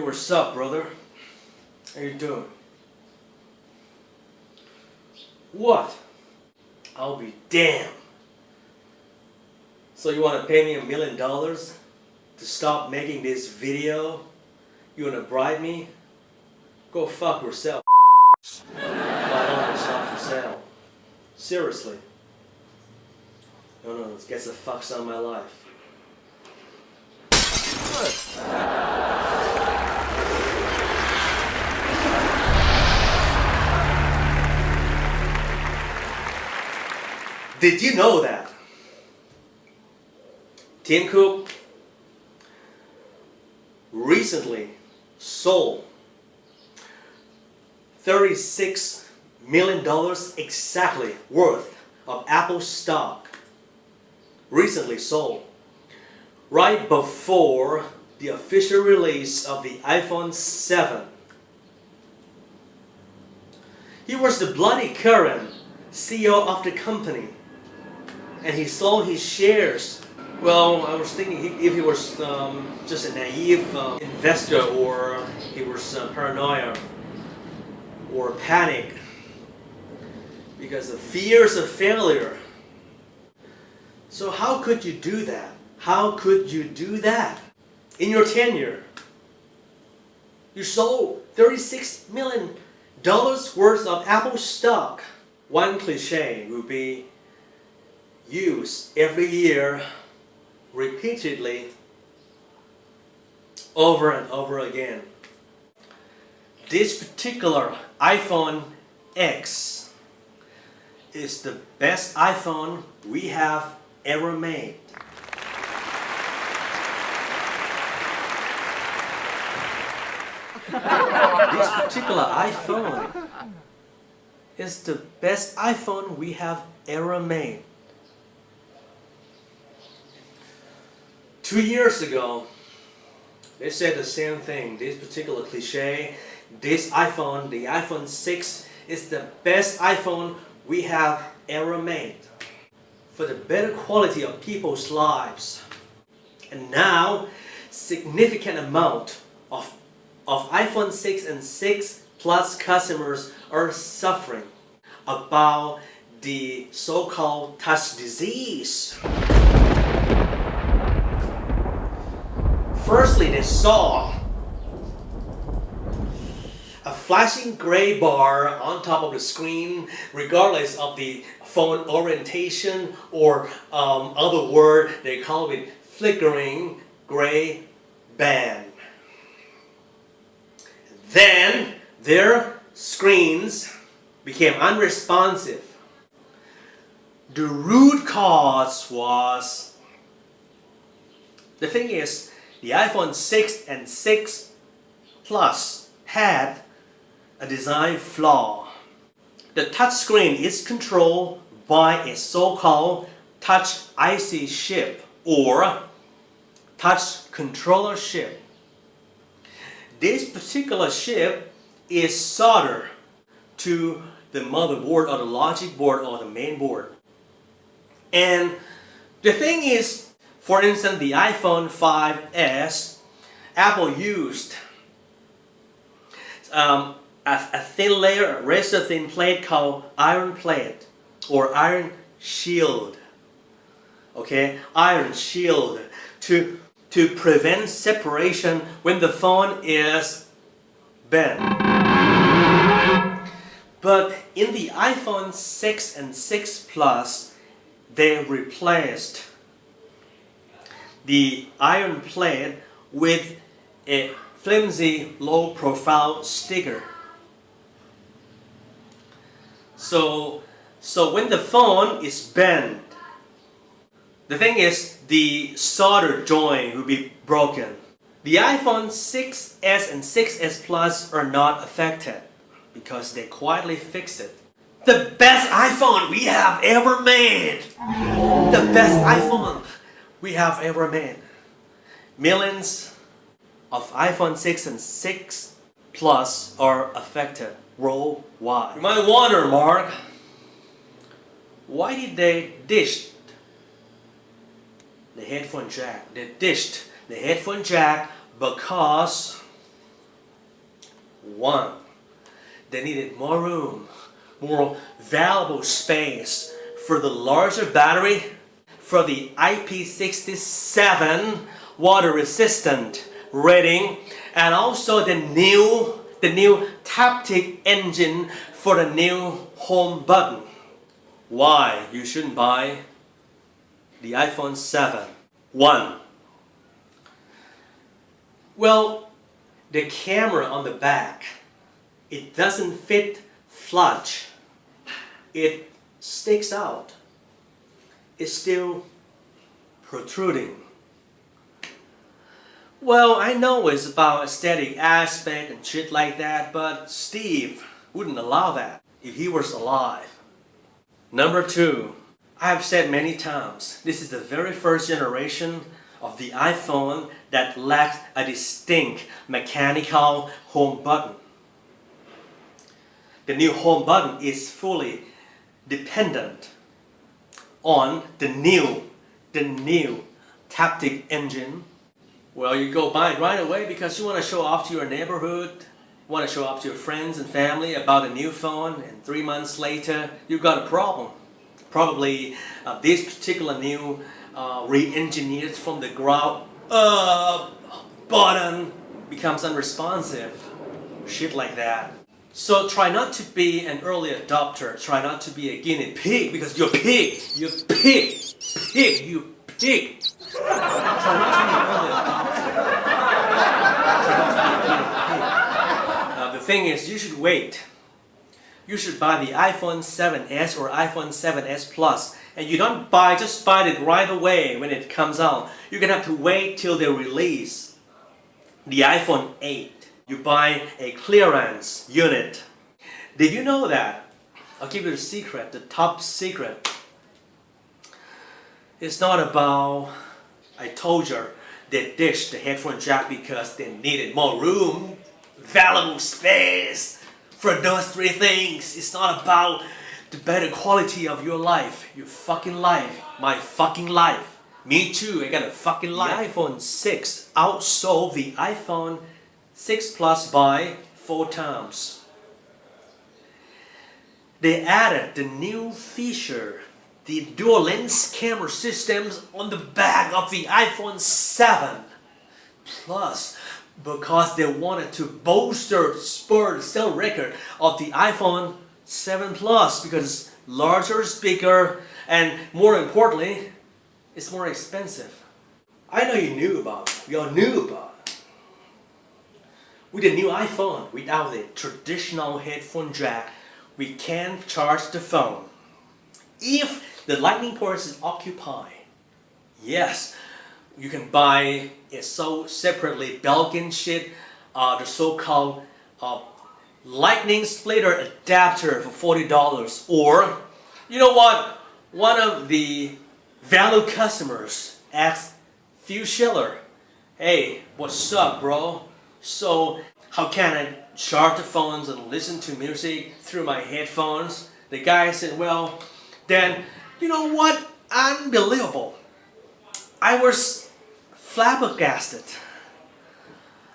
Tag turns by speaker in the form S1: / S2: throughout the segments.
S1: what's up, brother? How you doing? What? I'll be damned. So you want to pay me $1 million to stop making this video? You want to bribe me? Go fuck yourself. My life is not for sale. Seriously. No, get the fucks out of my life. Did you know that Tim Cook recently sold $36 million exactly worth of Apple stock? Recently sold, right before the official release of the iPhone 7. He was the bloody current CEO of the company, and he sold his shares. Well, I was thinking if he was just a naive investor, or he was paranoia or panic because of fears of failure. So how could you do that? How could you do that? In your tenure, you sold $36 million worth of Apple stock. One cliche will be used every year, repeatedly, over and over again. This particular iPhone X is the best iPhone we have ever made. This particular iPhone is the best iPhone we have ever made. 2 years ago, they said the same thing. This particular cliche, this iPhone, the iPhone 6, is the best iPhone we have ever made for the better quality of people's lives. And now, significant amount of iPhone 6 and 6 Plus customers are suffering about the so-called touch disease. Firstly, they saw a flashing gray bar on top of the screen, regardless of the phone orientation, or other word, they call it flickering gray band. Then their screens became unresponsive. The root cause was, the thing is, the iPhone 6 and 6 Plus had a design flaw. The touchscreen is controlled by a so-called touch IC chip or touch controller chip. This particular chip is soldered to the motherboard or the logic board or the main board. And the thing is, for instance, the iPhone 5S, Apple used a thin layer, a razor thin plate called iron plate or iron shield. Okay, iron shield to prevent separation when the phone is bent. But in the iPhone 6 and 6 Plus, they replaced the iron plate with a flimsy low-profile sticker. So when the phone is bent, the thing is, the solder joint will be broken. The iPhone 6s and 6s Plus are not affected because they quietly fix it. The best iPhone we have ever made! The best iPhone we have ever made. Millions of iPhone 6 and 6 Plus are affected worldwide. You might wonder, Mark, why did they dish the headphone jack? They dished the headphone jack because One, they needed more room, more valuable space for the larger battery, for the IP67 water resistant rating, and also the new Taptic engine for the new home button. Why you shouldn't buy the iPhone 7? 1. Well, the camera on the back, it doesn't fit flush. It sticks out. It's still protruding. Well, I know it's about aesthetic aspect and shit like that, but Steve wouldn't allow that if he was alive. Number 2, I have said many times, this is the very first generation of the iPhone that lacks a distinct mechanical home button. The new home button is fully dependent on the new Taptic engine. Well, you go buy it right away because you want to show off to your neighborhood, want to show off to your friends and family about a new phone, and 3 months later, you've got a problem. Probably this particular new re-engineered from the ground up button becomes unresponsive. Shit like that. So try not to be an early adopter. Try not to be a guinea pig because you're pig. You're pig. Pig. You pig. Try not to be an early adopter. Try not to be a guinea pig. The thing is, you should wait. You should buy the iPhone 7s or iPhone 7s Plus, and you don't just buy it right away when it comes out. You're gonna have to wait till they release the iPhone 8. You buy a clearance unit. Did you know that? I'll give you the secret, the top secret. It's not about, I told you, they ditched the headphone jack because they needed more room, valuable space. For those 3 things, it's not about the better quality of your life, your fucking life, my fucking life. Me too, I got a fucking life. The iPhone 6 outsold the iPhone 6 Plus by 4 times. They added the new feature, the dual lens camera systems on the back of the iPhone 7 Plus. Because they wanted to spur the sale record of the iPhone 7 Plus because it's larger, it's bigger, and more importantly, it's more expensive. I know you knew about it. We all knew about it. With the new iPhone, without the traditional headphone jack, we can charge the phone. If the lightning port is occupied, yes, you can buy it sold separately, Belgian shit, the so-called lightning splitter adapter for $40. Or, you know what? One of the valued customers asked Phil Schiller, "Hey, what's up, bro? So, how can I charge the phones and listen to music through my headphones?" The guy said, "Well, then, you know what? Unbelievable. I was flabbergasted.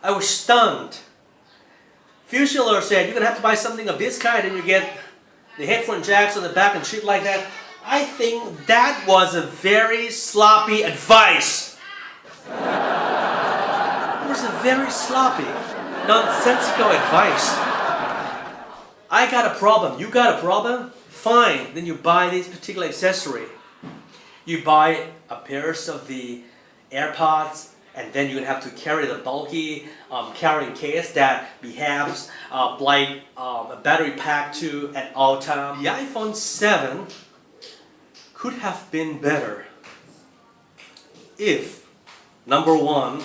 S1: I was stunned. Phil Schiller said, you're going to have to buy something of this kind and you get the headphone jacks on the back and shit like that. I think that was a very sloppy advice. It was a very sloppy, nonsensical advice. I got a problem. You got a problem? Fine. Then you buy this particular accessory. You buy a pair of the AirPods, and then you're going to have to carry the bulky carrying case that behaves like a battery pack too at all times. The iPhone 7 could have been better if, number 1,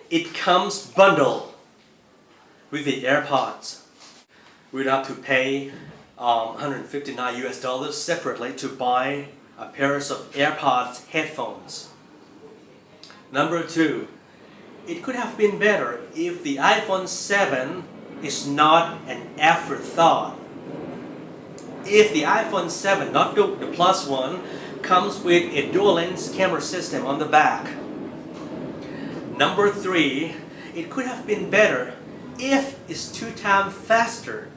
S1: it comes bundled with the AirPods. We'd have to pay $159 separately to buy a pair of AirPods headphones. Number 2, it could have been better if the iPhone 7 is not an afterthought. If the iPhone 7, not the Plus one, comes with a dual lens camera system on the back. Number 3, it could have been better if it's 2 times faster,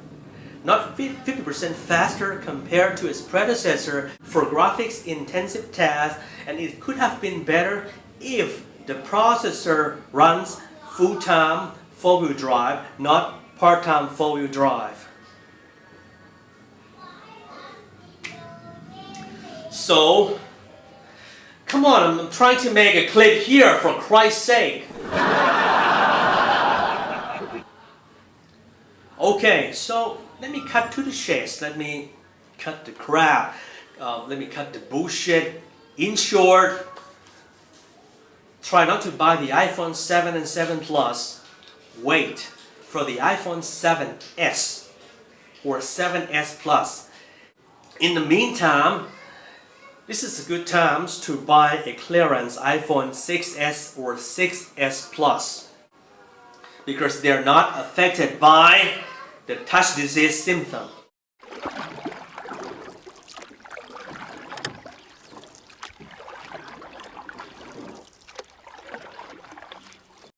S1: not 50% faster compared to its predecessor for graphics intensive tasks, and it could have been better if the processor runs full-time 4-wheel drive, not part-time 4-wheel drive. So, come on, I'm trying to make a clip here for Christ's sake. Okay, so let me cut to the chase. Let me cut the crap. Let me cut the bullshit. In short, try not to buy the iPhone 7 and 7 Plus. Wait for the iPhone 7S or 7S Plus. In the meantime, this is a good time to buy a clearance iPhone 6S or 6S Plus because they're not affected by the touch disease symptom.